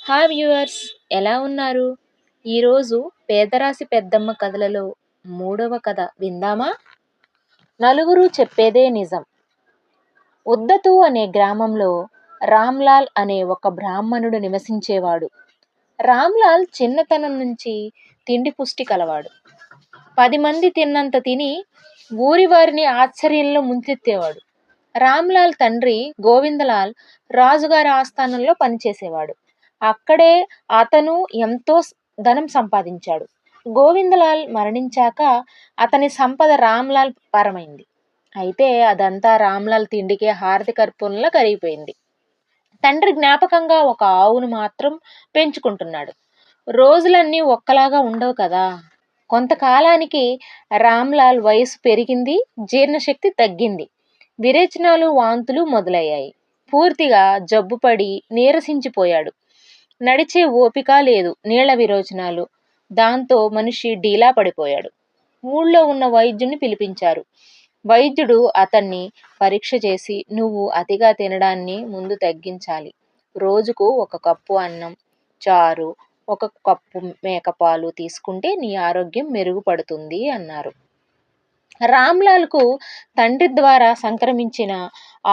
Hi viewers, ఎలా ఉన్నారు? ఈరోజు పేదరాశి పెద్దమ్మ కథలలో 3వ కథ విందామా? నలుగురు చెప్పేదే నిజం. ఉద్దతు అనే గ్రామంలో రామ్లాల్ అనే ఒక బ్రాహ్మణుడు నివసించేవాడు. రామ్లాల్ చిన్నతనం నుంచి తిండి పుష్టి కలవాడు. 10 మంది తిన్నంత తిని ఊరి వారిని ఆశ్చర్యంలో ముంచెత్తేవాడు. రామ్లాల్ తండ్రి గోవిందలాల్ రాజుగారి ఆస్థానంలో పనిచేసేవాడు. అక్కడే అతను ఎంతో ధనం సంపాదించాడు. గోవిందలాల్ మరణించాక అతని సంపద రామ్లాల్ పరమైంది. అయితే అదంతా రామ్లాల్ తిండికే హారతి కర్పూరంలా కరిగిపోయింది. తండ్రి జ్ఞాపకంగా ఒక ఆవును మాత్రం పెంచుకుంటున్నాడు. రోజులన్నీ ఒక్కలాగా ఉండవు కదా. కొంతకాలానికి రామ్లాల్ వయసు పెరిగింది, జీర్ణశక్తి తగ్గింది. విరేచనాలు, వాంతులు మొదలయ్యాయి. పూర్తిగా జబ్బుపడి నీరసించిపోయాడు. నడిచే ఓపిక లేదు, నీళ్ల విరోచనాలు. దాంతో మనిషి డీలా పడిపోయాడు. ఊళ్ళో ఉన్న వైద్యుని పిలిపించారు. వైద్యుడు అతన్ని పరీక్ష చేసి, నువ్వు అతిగా తినడాన్ని ముందు తగ్గించాలి. రోజుకు 1 కప్పు అన్నం, చారు, 1 కప్పు మేకపాలు తీసుకుంటే నీ ఆరోగ్యం మెరుగుపడుతుంది అన్నారు. రామ్లాల్కు తండ్రి ద్వారా సంక్రమించిన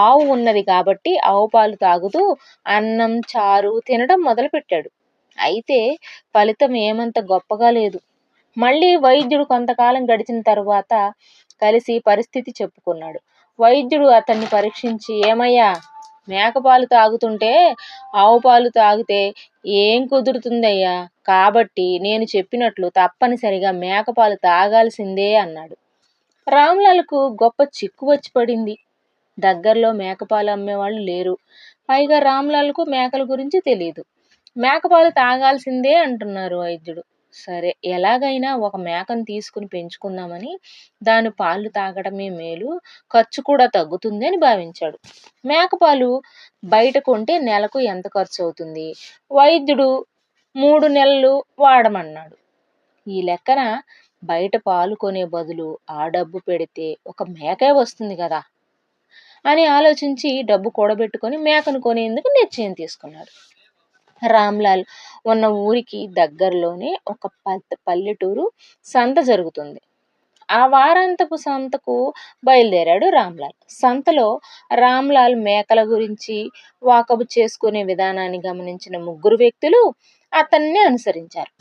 ఆవు ఉన్నది కాబట్టి ఆవు పాలు తాగుతూ అన్నం, చారు తినడం మొదలుపెట్టాడు. అయితే ఫలితం ఏమంత గొప్పగా లేదు. మళ్ళీ వైద్యుడు కొంతకాలం గడిచిన తరువాత కలిసి పరిస్థితి చెప్పుకున్నాడు. వైద్యుడు అతన్ని పరీక్షించి, ఏమయ్యా, మేకపాలు తాగుతుంటే ఆవు పాలు తాగితే ఏం కుదురుతుందయ్యా? కాబట్టి నేను చెప్పినట్లు తప్పనిసరిగా మేకపాలు తాగాల్సిందే అన్నాడు. రామ్లాల్కు గొప్ప చిక్కు వచ్చి పడింది. దగ్గరలో మేకపాలు అమ్మేవాళ్ళు లేరు. పైగా రామ్లాల్కు మేకల గురించి తెలియదు. మేకపాలు తాగాల్సిందే అంటున్నారు వైద్యుడు. సరే, ఎలాగైనా ఒక మేకను తీసుకుని పెంచుకుందామని దాని పాలు తాగడమే మేలు, ఖర్చు కూడా తగ్గుతుంది అని భావించాడు. మేకపాలు బయట కొంటే నెలకు ఎంత ఖర్చు అవుతుంది? వైద్యుడు 3 నెలలు వాడమన్నాడు. ఈ లెక్కన బయట పాలు కొనే బదులు ఆ డబ్బు పెడితే ఒక మేకే వస్తుంది కదా అని ఆలోచించి డబ్బు కూడబెట్టుకొని మేకను కొనేందుకు నిశ్చయం తీసుకున్నాడు. రామ్లాల్ ఉన్న ఊరికి దగ్గరలోనే ఒక పల్లెటూరు సంత జరుగుతుంది. ఆ వారాంతపు సంతకు బయలుదేరాడు రామ్లాల్. సంతలో రామ్లాల్ మేకల గురించి వాకబు చేసుకునే విధానాన్ని గమనించిన 3 వ్యక్తులు అతన్ని అనుసరించారు.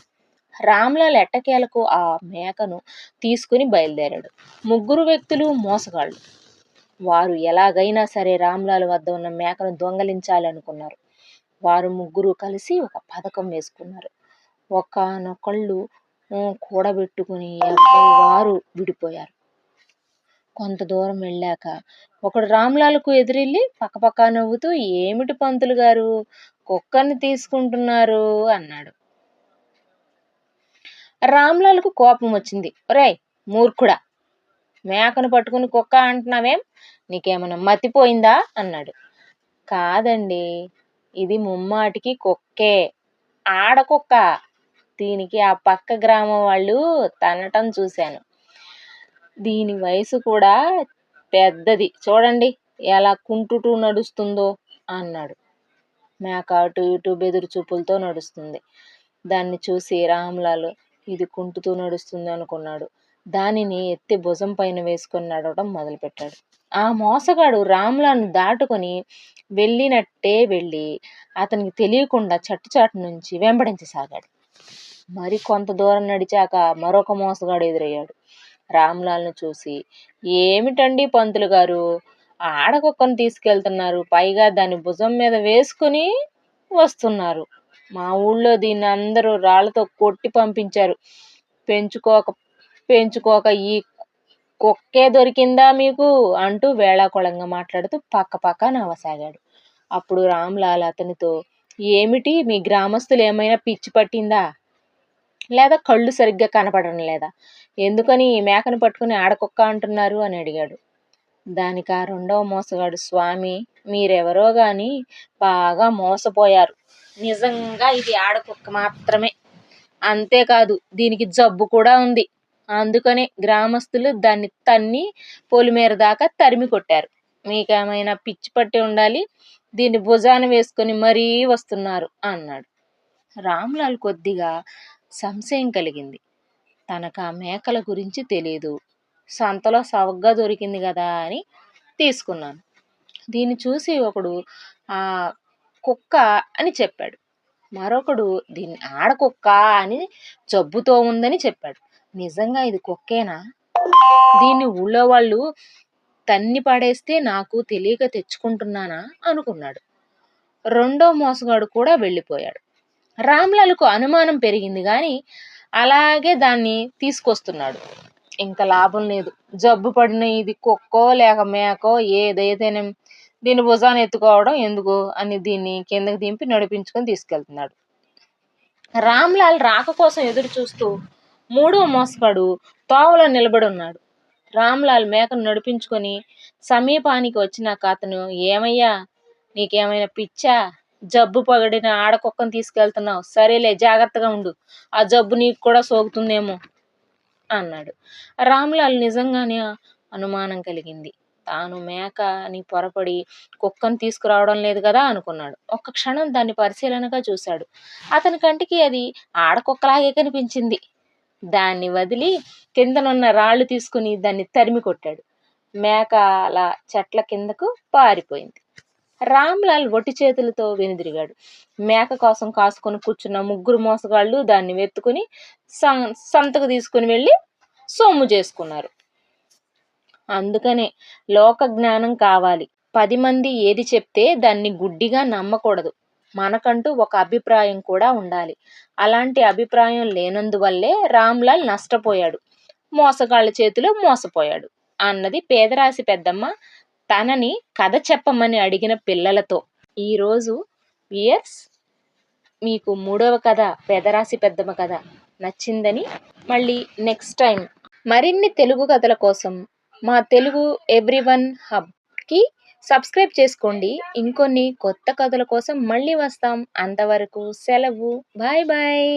రామ్లాల్ ఎట్టకేలకు ఆ మేకను తీసుకుని బయలుదేరాడు. 3 వ్యక్తులు మోసగాళ్ళు. వారు ఎలాగైనా సరే రామ్లాల్ వద్ద ఉన్న మేకను దొంగలించాలనుకున్నారు. వారు 3 కలిసి ఒక పథకం వేసుకున్నారు. ఒకానొకళ్ళు కూడబెట్టుకుని ఎవ్వరి వారు విడిపోయారు. కొంత దూరం వెళ్ళాక ఒకడు రామ్లాల్కు ఎదురెళ్ళి పక్కపక్క నవ్వుతూ, ఏమిటి పంతులు గారు, కుక్కని తీసుకుంటున్నారు అన్నాడు. రామ్లాల్కు కోపం వచ్చింది. ఒరేయ్ మూర్ఖుడా, మేకను పట్టుకుని కుక్క అంటున్నావేం? నీకేమన్నా మతిపోయిందా అన్నాడు. కాదండి, ఇది ముమ్మాటికి కుక్కే, ఆడకుక్క. దీనికి ఆ పక్క గ్రామం వాళ్ళు తనటం చూశాను. దీని వయసు కూడా పెద్దది, చూడండి ఎలా కుంటుటూ నడుస్తుందో అన్నాడు. మేక అటు ఇటు బెదురు చూపులతో నడుస్తుంది. దాన్ని చూసి రామ్లాల్ ఇది కుంటుతూ నడుస్తుంది అనుకున్నాడు. దానిని ఎత్తి భుజం పైన వేసుకొని నడవడం మొదలుపెట్టాడు. ఆ మోసగాడు రామ్లాల్ను దాటుకొని వెళ్ళినట్టే వెళ్ళి అతనికి తెలియకుండా చట్టుచాటు నుంచి వెంబడించసాగాడు. మరి కొంత దూరం నడిచాక మరొక మోసగాడు ఎదురయ్యాడు. రామ్లాల్ను చూసి, ఏమిటండి పంతులు గారు, ఆడకుక్కను తీసుకెళ్తున్నారు, పైగా దాని భుజం మీద వేసుకుని వస్తున్నారు. మా ఊళ్ళో దీన్ని అందరూ రాళ్లతో కొట్టి పంపించారు. పెంచుకోక ఈ కుక్కే దొరికిందా మీకు అంటూ వేళాకోళంగా మాట్లాడుతూ పక్క నవ్వసాగాడు. అప్పుడు రామ్లాల్ అతనితో, ఏమిటి మీ గ్రామస్తులు ఏమైనా పిచ్చి పట్టిందా, లేదా కళ్ళు సరిగ్గా కనపడడం లేదా? ఎందుకని ఈ మేకను పట్టుకుని ఆడకుక్క అంటున్నారు అని అడిగాడు. దానికి ఆ 2వ మోసగాడు, స్వామి, మీరెవరో గాని బాగా మోసపోయారు. నిజంగా ఇది ఆడకుక్క మాత్రమే. అంతేకాదు దీనికి జబ్బు కూడా ఉంది. అందుకనే గ్రామస్తులు దాన్ని తన్ని పొలిమేర దాకా తరిమి కొట్టారు. మీకేమైనా పిచ్చి పట్టి ఉండాలి, దీన్ని భుజాన వేసుకొని మరీ వస్తున్నారు అన్నాడు. రామ్లాల్ కొద్దిగా సంశయం కలిగింది. తనకు ఆ మేకల గురించి తెలీదు. సంతలో సవగ్గా దొరికింది కదా అని తీసుకున్నాను. దీన్ని చూసి ఒకడు ఆ కుక్క అని చెప్పాడు. మరొకడు దీన్ని ఆడకుక్క అని జబ్బుతో ఉందని చెప్పాడు. నిజంగా ఇది కుక్కేనా? దీన్ని ఊళ్ళో వాళ్ళు తన్ని పడేస్తే నాకు తెలియక తెచ్చుకుంటున్నానా అనుకున్నాడు. రెండో మోసగాడు కూడా వెళ్ళిపోయాడు. రామ్లాల్కు అనుమానం పెరిగింది గాని అలాగే దాన్ని తీసుకొస్తున్నాడు. ఇంకా లాభం లేదు. జబ్బు పడిన ఇది కుక్కో లేక మేకో ఏదైతేనే దీన్ని భుజాన ఎత్తుకోవడం ఎందుకు అని దీన్ని కిందకి దింపి నడిపించుకొని తీసుకెళ్తున్నాడు. రామ్లాల్ రాక కోసం ఎదురు చూస్తూ మూడో మోసగాడు తోవలో నిలబడి ఉన్నాడు. రామ్లాల్ మేకను నడిపించుకొని సమీపానికి వచ్చినాక అతను, ఏమయ్యా, నీకేమైనా పిచ్చా? జబ్బు పడిన ఆడకుక్కను తీసుకెళ్తున్నావు. సరేలే, జాగ్రత్తగా ఉండు, ఆ జబ్బు నీకు కూడా సోకుతుందేమో అన్నాడు. రామ్లాల్ నిజంగానే అనుమానం కలిగింది. తాను మేక అని పొరపడి కుక్కను తీసుకురావడం లేదు కదా అనుకున్నాడు. ఒక్క క్షణం దాన్ని పరిశీలనగా చూశాడు. అతని కంటికి అది ఆడకుక్కలాగే కనిపించింది. దాన్ని వదిలి కిందనున్న రాళ్ళు తీసుకుని దాన్ని తరిమి కొట్టాడు. మేక అలా చెట్ల కిందకు పారిపోయింది. రామ్లాల్ ఒట్టి చేతులతో వెనుదిరిగాడు. మేక కోసం కాసుకొని కూర్చున్న ముగ్గురు మోసగాళ్ళు దాన్ని వెతుకుని సంతకు తీసుకుని వెళ్ళి సొమ్ము చేసుకున్నారు. అందుకనే లోక జ్ఞానం కావాలి. 10 మంది ఏది చెప్తే దాన్ని గుడ్డిగా నమ్మకూడదు. మనకంటూ ఒక అభిప్రాయం కూడా ఉండాలి. అలాంటి అభిప్రాయం లేనందువల్లే రామ్లాల్ నష్టపోయాడు, మోసగాళ్ళ చేతిలో మోసపోయాడు అన్నది పేదరాశి పెద్దమ్మ తనని కథ చెప్పమని అడిగిన పిల్లలతో. ఈరోజు వియర్స్ మీకు 3వ కథ, పేదరాశి పెద్దమ్మ కథ నచ్చిందని, మళ్ళీ నెక్స్ట్ టైం మరిన్ని తెలుగు కథల కోసం మా తెలుగు ఎవ్రీవన్ హబ్కి సబ్స్క్రైబ్ చేసుకోండి. ఇంకొన్ని కొత్త కథల కోసం మళ్ళీ వస్తాం. అంతవరకు సెలవు. Bye bye.